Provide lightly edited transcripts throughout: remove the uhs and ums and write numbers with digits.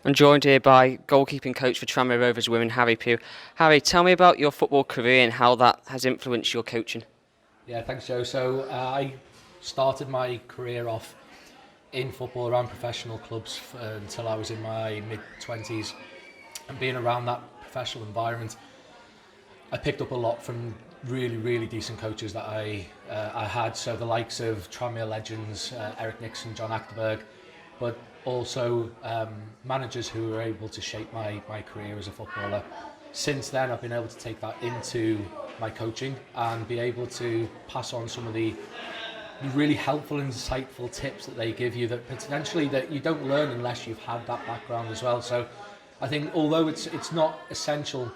I'm joined here by goalkeeping coach for Tranmere Rovers Women, Harry Pugh. Harry, tell me about your football career and how that has influenced your coaching. Yeah, thanks, Joe. I started my career off in football around professional clubs until I was in my mid-20s. And being around that professional environment, I picked up a lot from really, really decent coaches that I had. So the likes of Tranmere legends, Eric Nixon, John Achterberg, but also managers who were able to shape my career as a footballer. Since then, I've been able to take that into my coaching and be able to pass on some of the really helpful and insightful tips that they give you that potentially that you don't learn unless you've had that background as well. So I think although it's not essential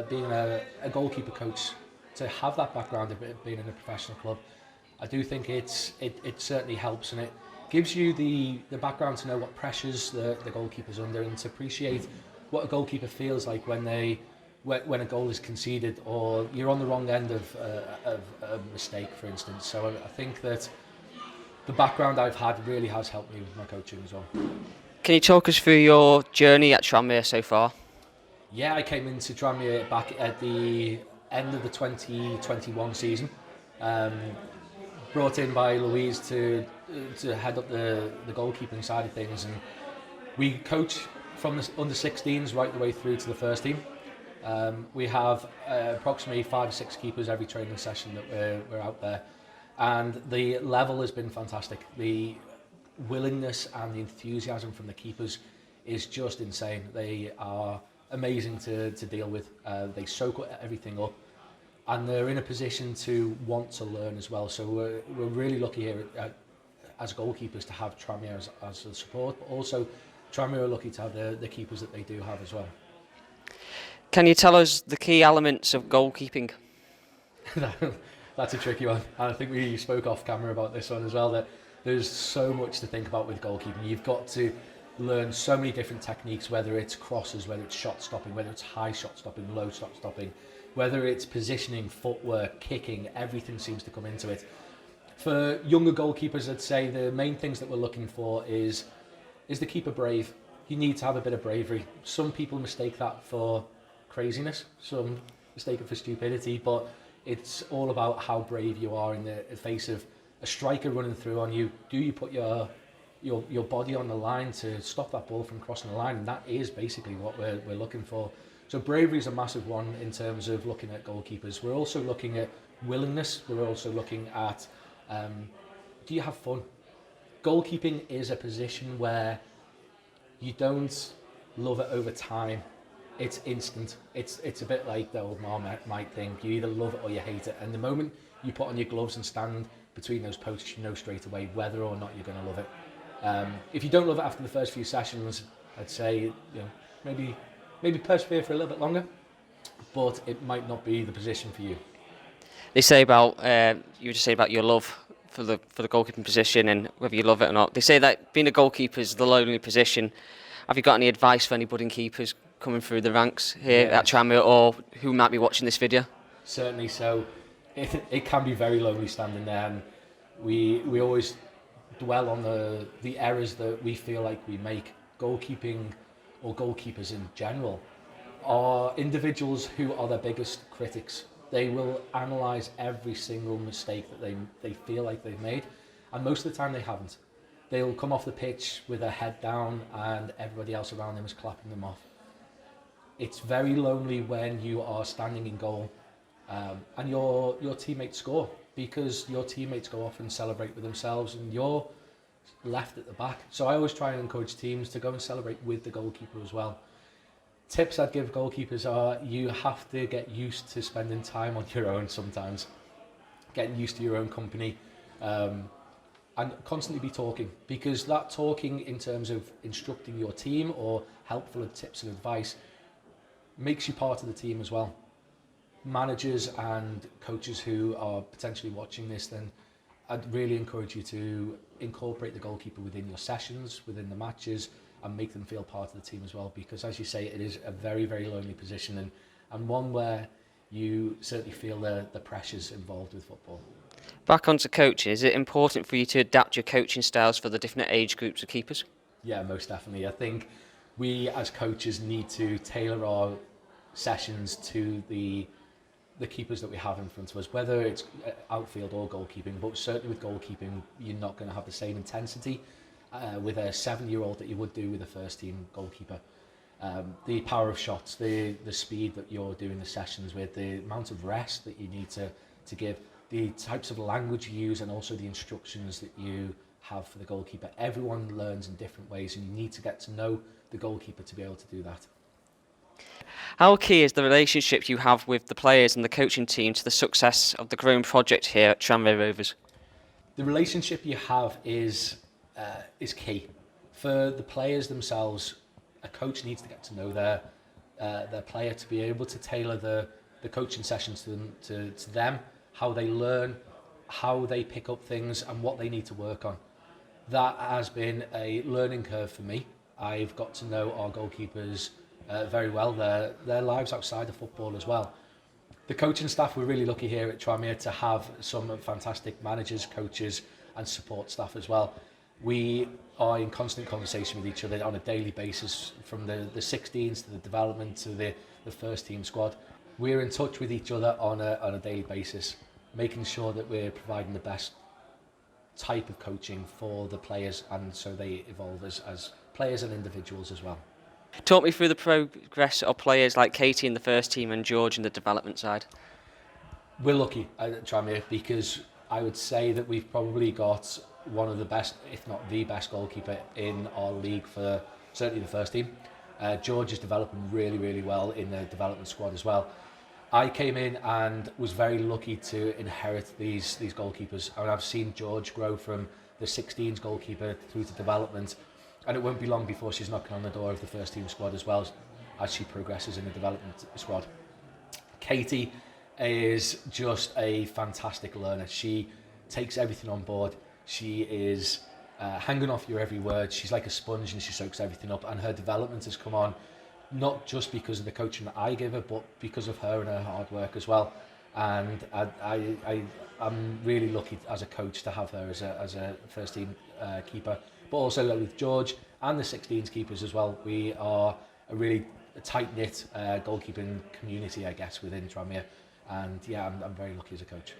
being a goalkeeper coach to have that background of being in a professional club, I do think it certainly helps, and it gives you the background to know what pressures the goalkeeper's under and to appreciate what a goalkeeper feels like when a goal is conceded or you're on the wrong end of a mistake, for instance. So I think that the background I've had really has helped me with my coaching as well. Can you talk us through your journey at Tranmere so far? Yeah, I came into Tranmere back at the end of the 2021 season. Um, Brought in by Louise to head up the goalkeeping side of things, and we coach from the under 16s right the way through to the first team. We have approximately 5 or 6 keepers every training session that we're out there, and the level has been fantastic. The willingness and the enthusiasm from the keepers is just insane. They are amazing to deal with. They soak everything up, and they're in a position to want to learn as well. So we're really lucky here as goalkeepers to have Tranmere as a support, but also Tranmere are lucky to have the keepers that they do have as well. Can you tell us the key elements of goalkeeping? That's a tricky one. And I think we spoke off camera about this one as well, that there's so much to think about with goalkeeping. You've got to learn so many different techniques, whether it's crosses, whether it's shot stopping, whether it's high shot stopping, low shot stopping, whether it's positioning, footwork, kicking, everything seems to come into it. For younger goalkeepers, I'd say the main things that we're looking for is the keeper brave? You need to have a bit of bravery. Some people mistake that for craziness, some mistake it for stupidity, but it's all about how brave you are in the face of a striker running through on you. Do you put your body on the line to stop that ball from crossing the line? And that is basically what we're looking for. So bravery is a massive one in terms of looking at goalkeepers. We're also looking at willingness. We're also looking at do you have fun? Goalkeeping is a position where you don't love it over time. It's instant. It's a bit like the old Marmite thing. You either love it or you hate it. And the moment you put on your gloves and stand between those posts, you know straight away whether or not you're going to love it. If you don't love it after the first few sessions, I'd say maybe persevere for a little bit longer, but it might not be the position for you. They say about you just say about your love for the goalkeeping position and whether you love it or not. They say that being a goalkeeper is the lonely position. Have you got any advice for any budding keepers coming through the ranks here at Tranmere or who might be watching this video? Certainly. So it can be very lonely standing there, and we always dwell on the errors that we feel like we make. Goalkeeping or goalkeepers in general are individuals who are their biggest critics. They will analyse every single mistake that they feel like they've made, and most of the time they haven't. They'll come off the pitch with their head down and everybody else around them is clapping them off. It's very lonely when you are standing in goal and your teammates score, because your teammates go off and celebrate with themselves and you're left at the back. So I always try and encourage teams to go and celebrate with the goalkeeper as well. Tips I'd give goalkeepers are you have to get used to spending time on your own sometimes, getting used to your own company, and constantly be talking, because that talking in terms of instructing your team or helpful tips and advice makes you part of the team as well. Managers and coaches who are potentially watching this, then I'd really encourage you to incorporate the goalkeeper within your sessions, within the matches, and make them feel part of the team as well, because as you say, it is a very, very lonely position and one where you certainly feel the pressures involved with football. Back onto coaching, is it important for you to adapt your coaching styles for the different age groups of keepers? Yeah, most definitely. I think we as coaches need to tailor our sessions to the keepers that we have in front of us, whether it's outfield or goalkeeping. But certainly with goalkeeping, you're not going to have the same intensity with a 7-year-old that you would do with a first team goalkeeper. The power of shots, the speed that you're doing the sessions with, the amount of rest that you need to give, the types of language you use, and also the instructions that you have for the goalkeeper. Everyone learns in different ways, and you need to get to know the goalkeeper to be able to do that. How key is the relationship you have with the players and the coaching team to the success of the growing project here at Tranmere Rovers? The relationship you have is key. For the players themselves, a coach needs to get to know their player to be able to tailor the coaching sessions to them, how they learn, how they pick up things, and what they need to work on. That has been a learning curve for me. I've got to know our goalkeepers very well, their lives outside of football as well. The coaching staff, we're really lucky here at Tranmere to have some fantastic managers, coaches and support staff as well. We are in constant conversation with each other on a daily basis, from the 16s to the development to the first team squad. We're in touch with each other on a daily basis, making sure that we're providing the best type of coaching for the players, and so they evolve as players and individuals as well. Talk me through the progress of players like Katie in the first team and George in the development side. We're lucky at Tranmere because I would say that we've probably got one of the best, if not the best goalkeeper in our league for certainly the first team. George is developing really, really well in the development squad as well. I came in and was very lucky to inherit these goalkeepers. I mean, I've seen George grow from the 16s goalkeeper through to development, and it won't be long before she's knocking on the door of the first team squad as well as she progresses in the development squad. Katie is just a fantastic learner. She takes everything on board. She is hanging off your every word. She's like a sponge and she soaks everything up, and her development has come on not just because of the coaching that I give her, but because of her and her hard work as well. And I'm really lucky as a coach to have her as a first team keeper. But also with George and the 16s keepers as well, we are a really tight-knit goalkeeping community, I guess, within Tranmere. And yeah, I'm very lucky as a coach.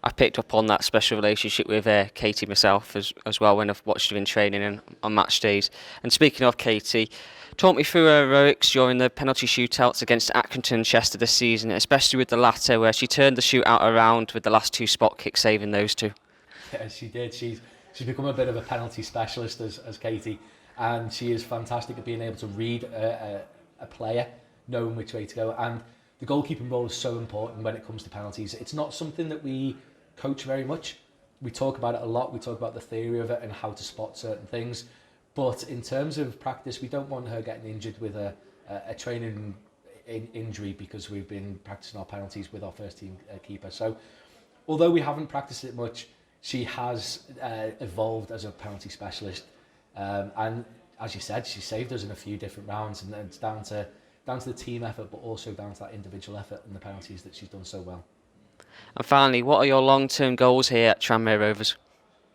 I picked up on that special relationship with Katie myself as well when I've watched her in training and on match days. And speaking of Katie, talk me through her heroics during the penalty shootouts against Accrington and Chester this season, especially with the latter, where she turned the shootout around with the last 2 spot kicks, saving those 2. Yeah, she did. She's become a bit of a penalty specialist as Katie, and she is fantastic at being able to read a player, knowing which way to go. And the goalkeeping role is so important when it comes to penalties. It's not something that we coach very much. We talk about it a lot. We talk about the theory of it and how to spot certain things. But in terms of practice, we don't want her getting injured with a training injury because we've been practicing our penalties with our first team keeper. So although we haven't practiced it much, she has evolved as a penalty specialist. And as you said, she saved us in a few different rounds, and it's down to the team effort, but also down to that individual effort and the penalties that she's done so well. And finally, what are your long-term goals here at Tranmere Rovers?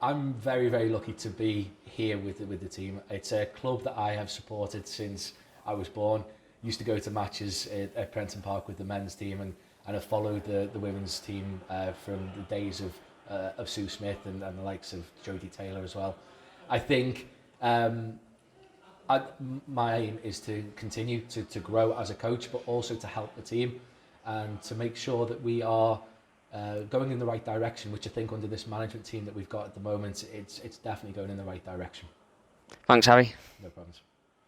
I'm very, very lucky to be here with the team. It's a club that I have supported since I was born. Used to go to matches at Prenton Park with the men's team, and have followed the women's team from the days of Sue Smith and the likes of Jodie Taylor as well. I think my aim is to continue to grow as a coach, but also to help the team and to make sure that we are going in the right direction, which I think under this management team that we've got at the moment, it's definitely going in the right direction. Thanks, Harry. No problems.